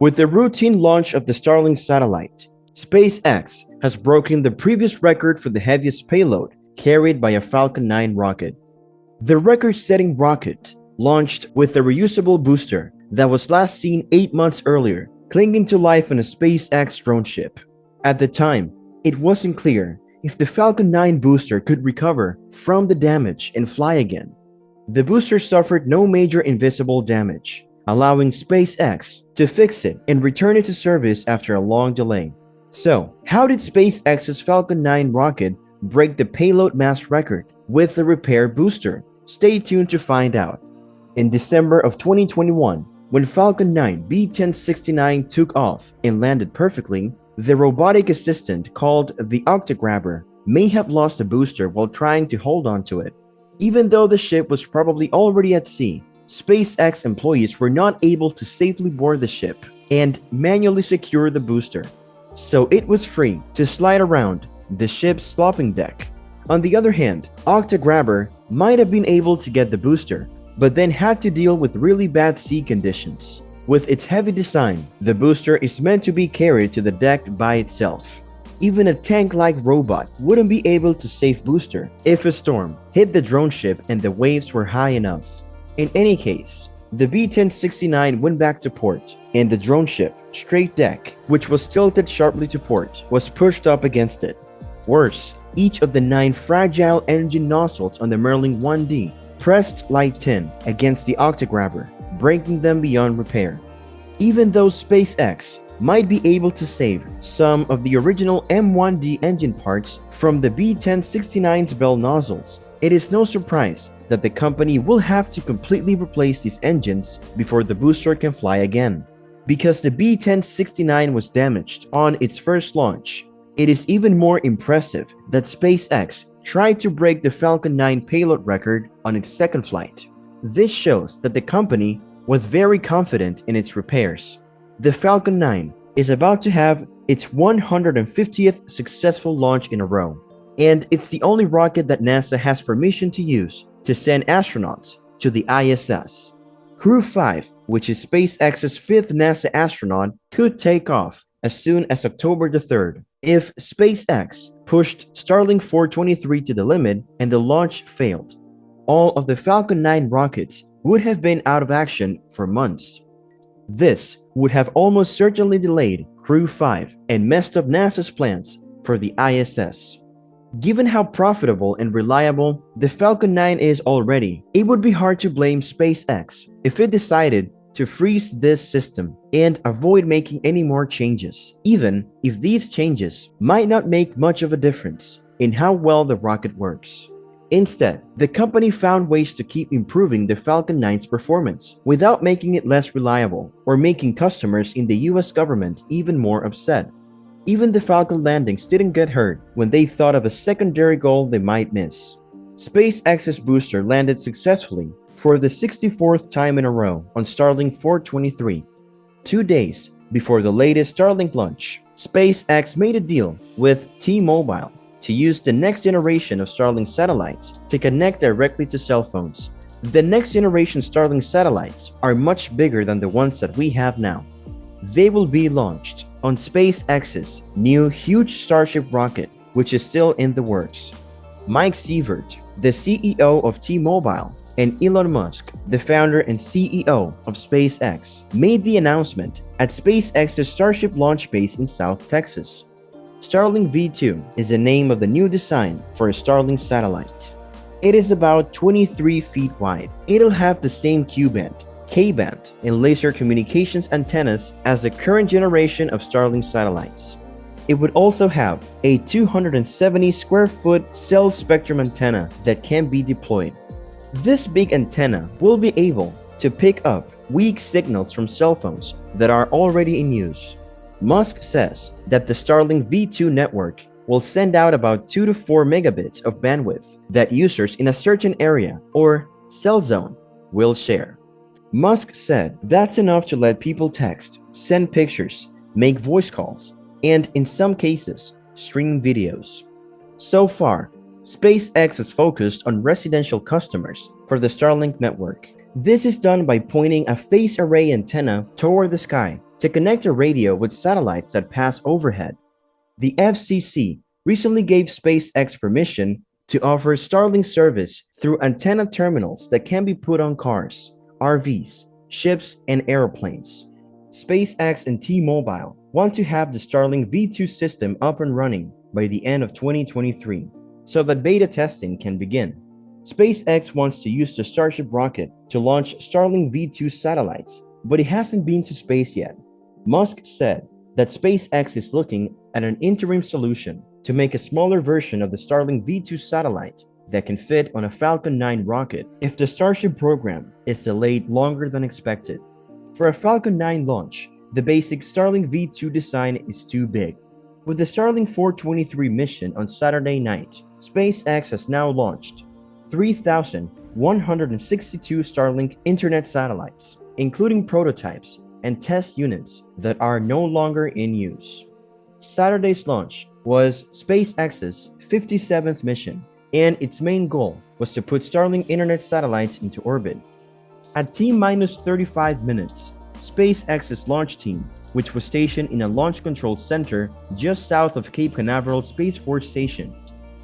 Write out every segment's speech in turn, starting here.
With the routine launch of the Starlink satellite, SpaceX has broken the previous record for the heaviest payload carried by a Falcon 9 rocket. The record-setting rocket launched with a reusable booster that was last seen 8 months earlier, clinging to life on a SpaceX drone ship. At the time, it wasn't clear if the Falcon 9 booster could recover from the damage and fly again. The booster suffered no major invisible damage, allowing SpaceX to fix it and return it to service after a long delay. So, how did SpaceX's Falcon 9 rocket break the payload mass record with the repaired booster? Stay tuned to find out. In December of 2021, when Falcon 9 B-1069 took off and landed perfectly, the robotic assistant called the Octa may have lost the booster while trying to hold on to it. Even though the ship was probably already at sea, SpaceX employees were not able to safely board the ship and manually secure the booster, so it was free to slide around the ship's sloping deck. On the other hand, Octa might have been able to get the booster, but then had to deal with really bad sea conditions. With its heavy design, the booster is meant to be carried to the deck by itself. Even a tank-like robot wouldn't be able to save booster if a storm hit the drone ship and the waves were high enough. In any case, the B-1069 went back to port, and the drone ship, straight deck, which was tilted sharply to port, was pushed up against it. Worse, each of the 9 fragile engine nozzles on the Merlin 1D pressed like tin against the Octa breaking them beyond repair. Even though SpaceX might be able to save some of the original M1D engine parts from the B-1069's bell nozzles, it is no surprise that the company will have to completely replace these engines before the booster can fly again. Because the B-1069 was damaged on its first launch, it is even more impressive that SpaceX tried to break the Falcon 9 payload record on its second flight. This shows that the company was very confident in its repairs. The Falcon 9 is about to have its 150th successful launch in a row, and it's the only rocket that NASA has permission to use to send astronauts to the ISS. Crew 5, which is SpaceX's 5th NASA astronaut, could take off as soon as October the 3rd if SpaceX pushed Starlink 423 to the limit and the launch failed. All of the Falcon 9 rockets would have been out of action for months. This would have almost certainly delayed Crew 5 and messed up NASA's plans for the ISS. Given how profitable and reliable the Falcon 9 is already, it would be hard to blame SpaceX if it decided to freeze this system and avoid making any more changes, even if these changes might not make much of a difference in how well the rocket works. Instead, the company found ways to keep improving the Falcon 9's performance without making it less reliable or making customers in the US government even more upset. Even the Falcon landings didn't get hurt when they thought of a secondary goal they might miss. SpaceX's booster landed successfully for the 64th time in a row on Starlink 423. 2 days before the latest Starlink launch, SpaceX made a deal with T-Mobile to use the next generation of Starlink satellites to connect directly to cell phones. The next generation Starlink satellites are much bigger than the ones that we have now. They will be launched on SpaceX's new huge Starship rocket, which is still in the works. Mike Sievert, the CEO of T-Mobile, and Elon Musk, the founder and CEO of SpaceX, made the announcement at SpaceX's Starship launch base in South Texas. Starlink V2 is the name of the new design for a Starlink satellite. It is about 23 feet wide. It'll have the same Q-band, K-band, and laser communications antennas as the current generation of Starlink satellites. It would also have a 270 square foot cell spectrum antenna that can be deployed. This big antenna will be able to pick up weak signals from cell phones that are already in use. Musk says that the Starlink V2 network will send out about 2 to 4 megabits of bandwidth that users in a certain area or cell zone will share. Musk said that's enough to let people text, send pictures, make voice calls, and in some cases, stream videos. So far, SpaceX has focused on residential customers for the Starlink network. This is done by pointing a phased array antenna toward the sky to connect a radio with satellites that pass overhead. The FCC recently gave SpaceX permission to offer Starlink service through antenna terminals that can be put on cars, RVs, ships, and airplanes. SpaceX and T-Mobile want to have the Starlink V2 system up and running by the end of 2023 so that beta testing can begin. SpaceX wants to use the Starship rocket to launch Starlink V2 satellites, but it hasn't been to space yet. Musk said that SpaceX is looking at an interim solution to make a smaller version of the Starlink V2 satellite that can fit on a Falcon 9 rocket if the Starship program is delayed longer than expected. For a Falcon 9 launch, the basic Starlink V2 design is too big. With the Starlink 423 mission on Saturday night, SpaceX has now launched 3,162 Starlink internet satellites, including prototypes and test units that are no longer in use. Saturday's launch was SpaceX's 57th mission, and its main goal was to put Starlink internet satellites into orbit. At T-minus 35 minutes, SpaceX's launch team, which was stationed in a launch control center just south of Cape Canaveral Space Force Station,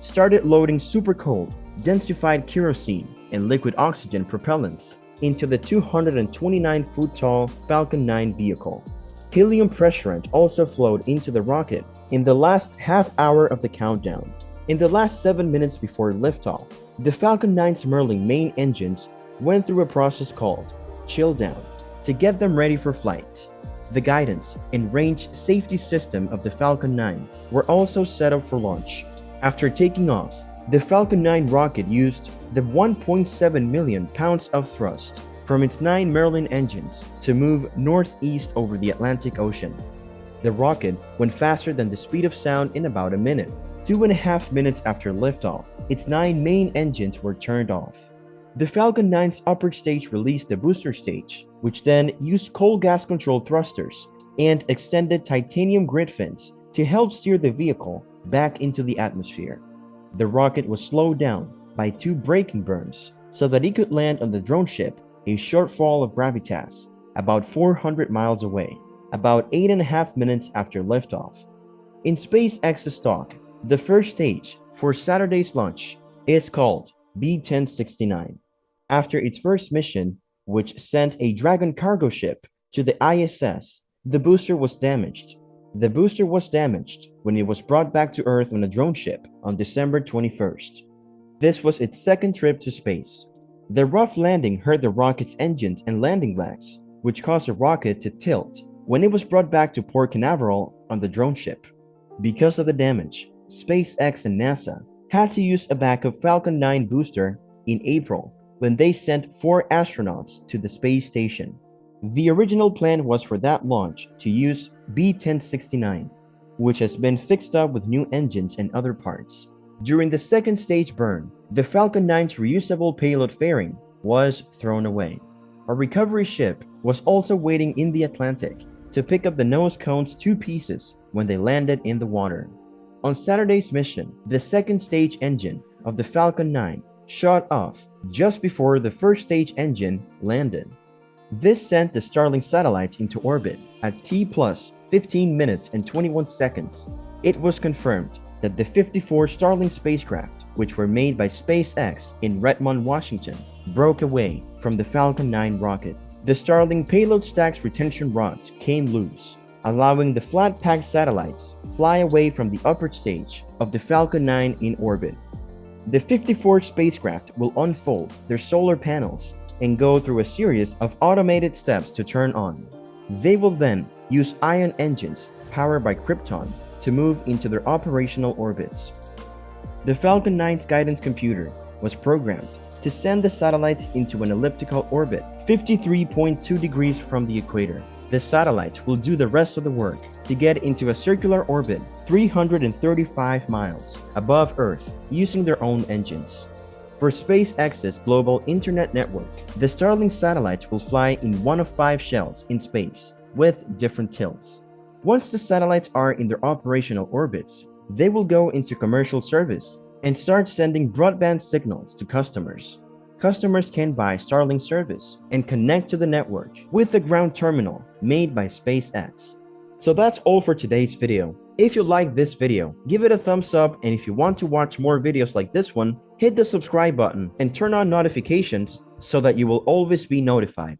started loading super cold, densified kerosene and liquid oxygen propellants into the 229-foot-tall Falcon 9 vehicle. Helium pressurant also flowed into the rocket in the last half hour of the countdown. In the last 7 minutes before liftoff, the Falcon 9's Merlin main engines went through a process called chill down to get them ready for flight. The guidance and range safety system of the Falcon 9 were also set up for launch. After taking off, the Falcon 9 rocket used the 1.7 million pounds of thrust from its 9 Merlin engines to move northeast over the Atlantic Ocean. The rocket went faster than the speed of sound in about a minute. 2.5 minutes after liftoff, its 9 main engines were turned off. The Falcon 9's upper stage released the booster stage, which then used cold gas-controlled thrusters and extended titanium grid fins to help steer the vehicle back into the atmosphere. The rocket was slowed down by 2 braking burns so that it could land on the drone ship a short fall of gravitas about 400 miles away, about 8.5 minutes after liftoff. In SpaceX's talk, the first stage for Saturday's launch is called B-1069. After its first mission, which sent a Dragon cargo ship to the ISS, the booster was damaged. The booster was damaged when it was brought back to Earth on a drone ship on December 21st. This was its second trip to space. The rough landing hurt the rocket's engines and landing legs, which caused the rocket to tilt when it was brought back to Port Canaveral on the drone ship. Because of the damage, SpaceX and NASA had to use a backup Falcon 9 booster in April when they sent 4 astronauts to the space station. The original plan was for that launch to use B-1069, which has been fixed up with new engines and other parts. During the second stage burn, the Falcon 9's reusable payload fairing was thrown away. A recovery ship was also waiting in the Atlantic to pick up the nose cone's 2 pieces when they landed in the water. On Saturday's mission, the second stage engine of the Falcon 9 shut off just before the first stage engine landed. This sent the Starlink satellites into orbit at T+15 minutes and 21 seconds. It was confirmed that the 54 Starlink spacecraft, which were made by SpaceX in Redmond, Washington, broke away from the Falcon 9 rocket. The Starlink payload stack's retention rods came loose, allowing the flat-packed satellites fly away from the upper stage of the Falcon 9 in orbit. The 54 spacecraft will unfold their solar panels and go through a series of automated steps to turn on. They will then use ion engines powered by Krypton to move into their operational orbits. The Falcon 9's guidance computer was programmed to send the satellites into an elliptical orbit 53.2 degrees from the equator. The satellites will do the rest of the work to get into a circular orbit 335 miles above Earth using their own engines. For SpaceX's global internet network, the Starlink satellites will fly in one of 5 shells in space with different tilts. Once the satellites are in their operational orbits, they will go into commercial service and start sending broadband signals to customers. customers can buy Starlink service and connect to the network with the ground terminal made by SpaceX. So that's all for today's video. If you like this video, give it a thumbs up, and if you want to watch more videos like this one, hit the subscribe button and turn on notifications so that you will always be notified.